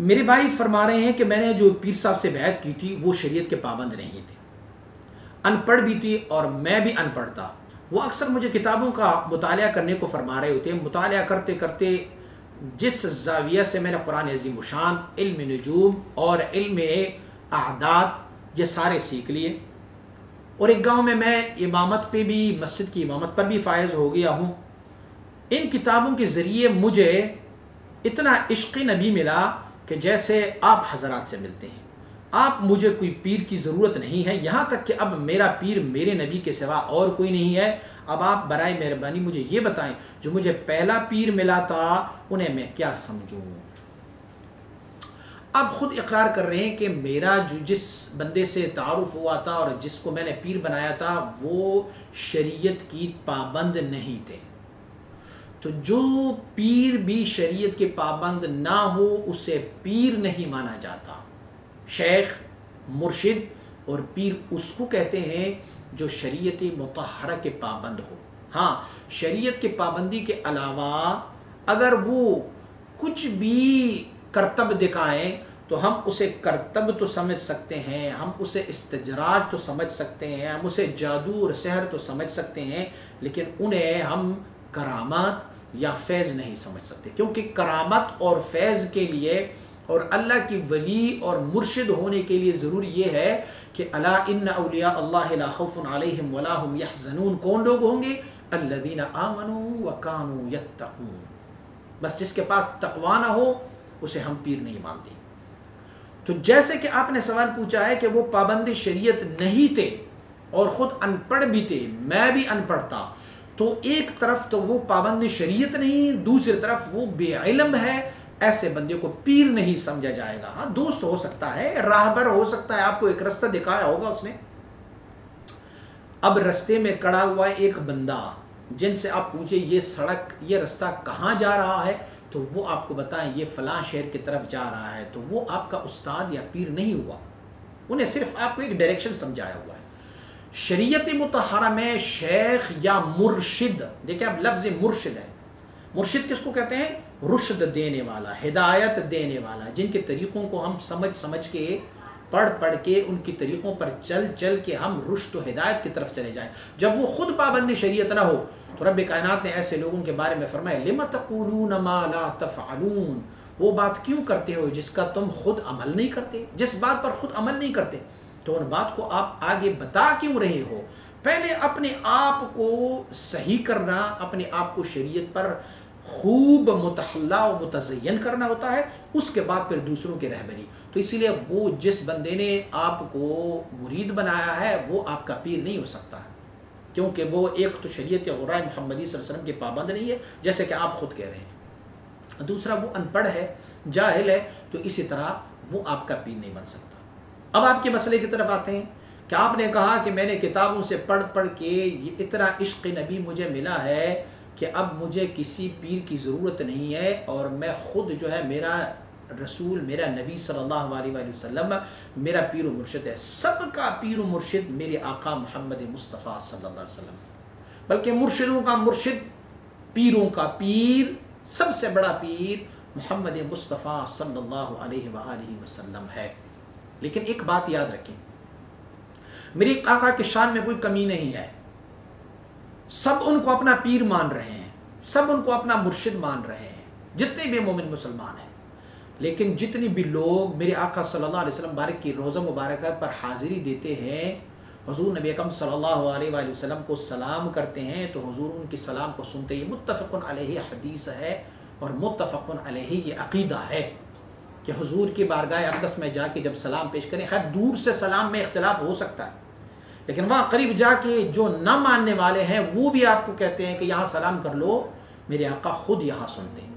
میرے بھائی فرما رہے ہیں کہ میں نے جو پیر صاحب سے بیعت کی تھی وہ شریعت کے پابند نہیں تھے، ان پڑھ بھی تھی اور میں بھی ان پڑھ تھا۔ وہ اکثر مجھے کتابوں کا مطالعہ کرنے کو فرما رہے ہوتے ہیں۔ مطالعہ کرتے کرتے جس زاویہ سے میں نے قرآن عظیم الشان، علم نجوم اور علم اعداد یہ سارے سیکھ لیے، اور ایک گاؤں میں امامت پہ بھی، مسجد کی امامت پر بھی فائز ہو گیا ہوں۔ ان کتابوں کے ذریعے مجھے اتنا عشق نبی ملا کہ جیسے آپ حضرات سے ملتے ہیں۔ آپ مجھے کوئی پیر کی ضرورت نہیں ہے، یہاں تک کہ اب میرا پیر میرے نبی کے سوا اور کوئی نہیں ہے۔ اب آپ برائے مہربانی مجھے یہ بتائیں، جو مجھے پہلا پیر ملا تھا انہیں میں کیا سمجھوں؟ اب خود اقرار کر رہے ہیں کہ میرا جس بندے سے تعارف ہوا تھا اور جس کو میں نے پیر بنایا تھا وہ شریعت کی پابند نہیں تھے۔ تو جو پیر بھی شریعت کے پابند نہ ہو اسے پیر نہیں مانا جاتا۔ شیخ، مرشد اور پیر اس کو کہتے ہیں جو شریعت مطہرہ کے پابند ہو۔ ہاں، شریعت کے پابندی کے علاوہ اگر وہ کچھ بھی کرتب دکھائیں تو ہم اسے کرتب تو سمجھ سکتے ہیں، ہم اسے استجراج تو سمجھ سکتے ہیں، ہم اسے جادو اور سحر تو سمجھ سکتے ہیں، لیکن انہیں ہم کرامات یا فیض نہیں سمجھ سکتے، کیونکہ کرامت اور فیض کے لیے اور اللہ کی ولی اور مرشد ہونے کے لیے ضروری یہ ہے کہ الا ان اولیاء اللہ لا خوف علیہم ولا هم يحزنون۔ کون لوگ ہوں گے؟ الذین آمنوا وکانوا یتقون۔ بس جس کے پاس تقوی نہ ہو اسے ہم پیر نہیں مانتے۔ تو جیسے کہ آپ نے سوال پوچھا ہے کہ وہ پابند شریعت نہیں تھے اور خود ان پڑھ بھی تھے، میں بھی ان پڑھ تھا، تو ایک طرف تو وہ پابند شریعت نہیں، دوسری طرف وہ بے علم ہے، ایسے بندے کو پیر نہیں سمجھا جائے گا۔ ہاں، دوست ہو سکتا ہے، راہبر ہو سکتا ہے، آپ کو ایک رستہ دکھایا ہوگا اس نے۔ اب رستے میں کڑا ہوا ہے ایک بندہ جن سے آپ پوچھیں یہ سڑک، یہ رستہ کہاں جا رہا ہے، تو وہ آپ کو بتائیں یہ فلاں شہر کی طرف جا رہا ہے، تو وہ آپ کا استاد یا پیر نہیں ہوا، انہیں صرف آپ کو ایک ڈائریکشن سمجھایا ہوا ہے۔ شریعت مطہرہ میں شیخ یا مرشد، دیکھیں اب لفظ مرشد ہے، مرشد کس کو کہتے ہیں؟ رشد دینے والا، ہدایت دینے والا، جن کے طریقوں کو ہم سمجھ کے پڑھ کے ان کی طریقوں پر چل کے ہم رشد و ہدایت کی طرف چلے جائیں۔ جب وہ خود پابند شریعت نہ ہو تو رب کائنات نے ایسے لوگوں کے بارے میں فرمایا لِمَ تَقُولُونَ مَا لَا تَفْعَلُونَ، وہ بات کیوں کرتے ہو جس کا تم خود عمل نہیں کرتے، جس بات پر خود عمل نہیں کرتے، تو ان بات کو آپ آگے بتا کیوں رہے ہو؟ پہلے اپنے آپ کو صحیح کرنا، اپنے آپ کو شریعت پر خوب متحلہ و متزین کرنا ہوتا ہے، اس کے بعد پھر دوسروں کی رہبری۔ تو اسی لیے وہ جس بندے نے آپ کو مرید بنایا ہے وہ آپ کا پیر نہیں ہو سکتا ہے، کیونکہ وہ ایک تو شریعت غرائے محمدی صلی اللہ علیہ وسلم کے پابند نہیں ہے جیسے کہ آپ خود کہہ رہے ہیں، دوسرا وہ ان پڑھ ہے، جاہل ہے، تو اسی طرح وہ آپ کا پیر نہیں بن سکتا۔ اب آپ کے مسئلے کی طرف آتے ہیں کہ آپ نے کہا کہ میں نے کتابوں سے پڑھ کے یہ اتنا عشق نبی مجھے ملا ہے کہ اب مجھے کسی پیر کی ضرورت نہیں ہے، اور میں خود جو ہے میرا رسول، میرا نبی صلی اللہ علیہ وآلہ وسلم میرا پیر و مرشد ہے۔ سب کا پیر و مرشد میرے آقا محمد مصطفیٰ صلی اللہ علیہ وسلم، بلکہ مرشدوں کا مرشد، پیروں کا پیر، سب سے بڑا پیر محمد مصطفیٰ صلی اللہ علیہ وآلہ وسلم ہے۔ لیکن ایک بات یاد رکھیں، میری آقا کی شان میں کوئی کمی نہیں ہے، سب ان کو اپنا پیر مان رہے ہیں، سب ان کو اپنا مرشد مان رہے ہیں، جتنے بھی مومن مسلمان ہیں، لیکن جتنی بھی لوگ میرے آقا صلی اللہ علیہ وسلم بارک کی روزہ مبارکہ پر حاضری دیتے ہیں، حضور نبی اکرم صلی اللہ علیہ وآلہ وسلم کو سلام کرتے ہیں، تو حضور ان کی سلام کو سنتے ہی متفق علیہ حدیث ہے اور متفق علیہ یہ عقیدہ ہے کہ حضور کی بارگاہ اقدس میں جا کے جب سلام پیش کریں، خیر دور سے سلام میں اختلاف ہو سکتا ہے، لیکن وہاں قریب جا کے جو نہ ماننے والے ہیں وہ بھی آپ کو کہتے ہیں کہ یہاں سلام کر لو، میرے آقا خود یہاں سنتے ہیں۔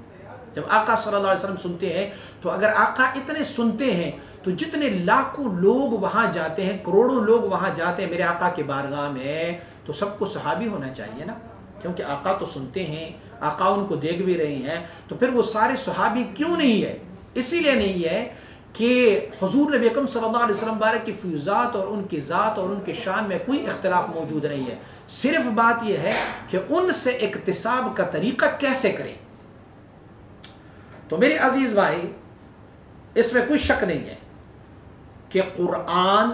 جب آقا صلی اللہ علیہ وسلم سنتے ہیں تو اگر آقا اتنے سنتے ہیں تو جتنے لاکھوں لوگ وہاں جاتے ہیں، کروڑوں لوگ وہاں جاتے ہیں میرے آقا کی بارگاہ میں، تو سب کو صحابی ہونا چاہیے نا، کیونکہ آقا تو سنتے ہیں، آقا ان کو دیکھ بھی رہے ہیں، تو پھر وہ سارے صحابی کیوں نہیں ہے؟ اسی لیے نہیں ہے کہ حضور نبی اکرم صلی اللہ علیہ وسلم بارک کی فیوزات اور ان کی ذات اور ان کے شان میں کوئی اختلاف موجود نہیں ہے، صرف بات یہ ہے کہ ان سے اکتساب کا طریقہ کیسے کریں۔ تو میرے عزیز بھائی، اس میں کوئی شک نہیں ہے کہ قرآن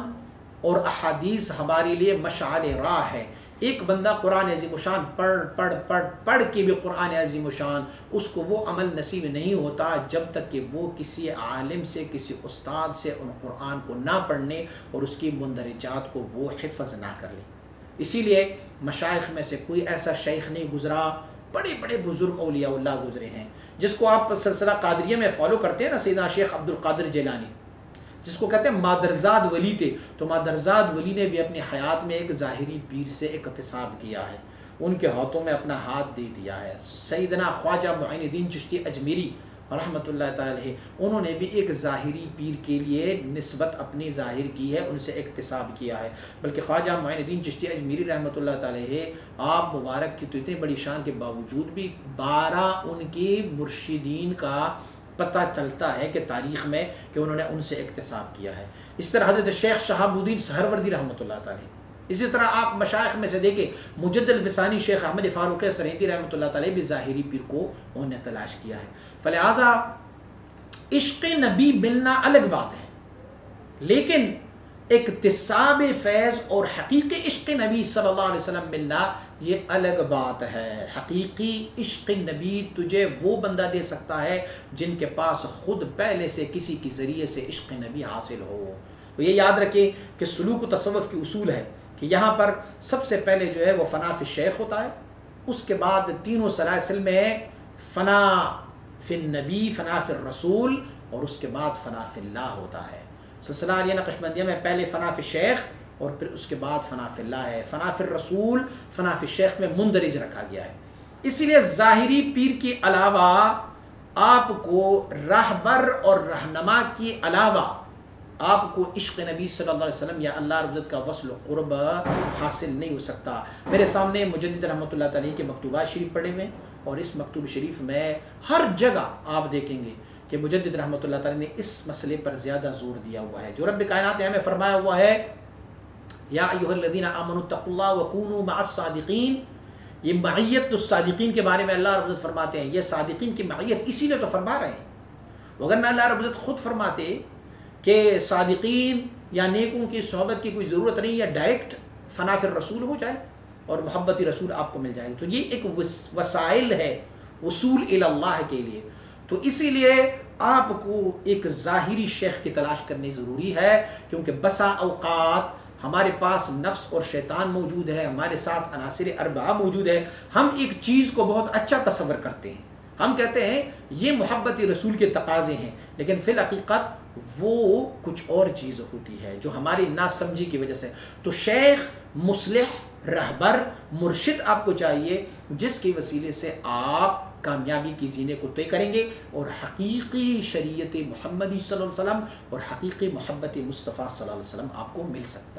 اور احادیث ہمارے لیے مشعل راہ ہے. ایک بندہ قرآن عظیم الشان پڑھ کے بھی قرآن عظیم الشان اس کو وہ عمل نصیب نہیں ہوتا جب تک کہ وہ کسی عالم سے، کسی استاد سے ان قرآن کو نہ پڑھنے اور اس کی مندرجات کو وہ حفظ نہ کر لے. اسی لیے مشائخ میں سے کوئی ایسا شیخ نہیں گزرا، بڑے بڑے بزرگ اولیاء اللہ گزرے ہیں. جس کو آپ سلسلہ قادریہ میں فالو کرتے ہیں نا، سیدنا شیخ عبد القادر جیلانی، جس کو کہتے ہیں مادرزاد ولی تھے، تو مادرزاد ولی نے بھی اپنی حیات میں ایک ظاہری پیر سے اقتصاب کیا ہے، ان کے ہاتھوں میں اپنا ہاتھ دے دیا ہے. سیدنا خواجہ معین الدین چشتی اجمیری رحمۃ اللہ تعالی علیہ، انہوں نے بھی ایک ظاہری پیر کے لیے نسبت اپنی ظاہر کی ہے، ان سے اقتصاب کیا ہے. بلکہ خواجہ معین الدین چشتی اجمیری رحمۃ اللہ تعالی علیہ، آپ مبارک کی تو اتنی بڑی شان کے باوجود بھی 12 ان کے مرشدین کا پتہ چلتا ہے کہ تاریخ میں کہ انہوں نے ان سے اقتصاب کیا ہے. اس طرح حضرت شیخ شہاب الدین سہروردی رحمۃ اللہ تعالی. اسی طرح آپ مشائخ میں سے دیکھیں، مجد الفسانی شیخ احمد فاروق سرہندی رحمۃ اللہ تعالی بھی ظاہری پیر کو انہوں نے تلاش کیا ہے. فلہذا عشق نبی ملنا الگ بات ہے، لیکن اکتساب فیض اور حقیقی عشق نبی صلی اللہ علیہ وسلم ملنا یہ الگ بات ہے. حقیقی عشق نبی تجھے وہ بندہ دے سکتا ہے جن کے پاس خود پہلے سے کسی کی ذریعے سے عشق نبی حاصل ہو. تو یہ یاد رکھیں کہ سلوک و تصوف کی اصول ہے کہ یہاں پر سب سے پہلے جو ہے وہ فنا فی الشیخ ہوتا ہے، اس کے بعد تینوں سلاسل میں فنا فی النبی، فنا فی الرسول، اور اس کے بعد فنا فی اللہ ہوتا ہے. سلسلہ عالیہ نقشبندیہ میں پہلے فنا فی الشیخ اور پھر اس کے بعد فنا فی اللہ ہے. فنا فی الرسول، فنا فی الشیخ میں مندرج رکھا گیا ہے. اسی لیے ظاہری پیر کے علاوہ آپ کو راہبر اور رہنما کے علاوہ آپ کو عشق نبی صلی اللہ علیہ وسلم یا اللہ رب العزت کا وصل و قرب حاصل نہیں ہو سکتا. میرے سامنے مجدد رحمۃ اللہ تعالی کے مکتوبات شریف پڑھے ہوئے، اور اس مکتوب شریف میں ہر جگہ آپ دیکھیں گے کہ مجدد رحمۃ اللہ تعالی نے اس مسئلے پر زیادہ زور دیا ہوا ہے. جو رب کائنات نے ہمیں فرمایا ہوا ہے یا ایھا الذین آمنوا اتقوا اللہ وکونوا مع الصادقین، یہ معیت الصادقین کے بارے میں اللہ رب العزت فرماتے ہیں. یہ صادقین کی معیت اسی لیے تو فرما رہے ہیں، وگرنہ اللہ رب العزت خود فرماتے کہ صادقین یا نیکوں کی صحبت کی کوئی ضرورت نہیں، یا ڈائریکٹ فنا فی الرسول ہو جائے اور محبت رسول آپ کو مل جائے. تو یہ ایک وسائل ہے وصول الی اللہ کے لیے. تو اسی لیے آپ کو ایک ظاہری شیخ کی تلاش کرنی ضروری ہے، کیونکہ بسا اوقات ہمارے پاس نفس اور شیطان موجود ہے، ہمارے ساتھ عناصر اربعہ موجود ہے. ہم ایک چیز کو بہت اچھا تصور کرتے ہیں، ہم کہتے ہیں یہ محبت رسول کے تقاضے ہیں، لیکن فی الحقیقت وہ کچھ اور چیز ہوتی ہے جو ہماری ناسمجھی کی وجہ سے. تو شیخ، مصلح، رہبر، مرشد آپ کو چاہیے جس کے وسیلے سے آپ کامیابی کی زینے کو طے کریں گے اور حقیقی شریعت محمدی صلی اللہ علیہ وسلم اور حقیقی محبت مصطفیٰ صلی اللہ علیہ وسلم آپ کو مل سکتا ہے.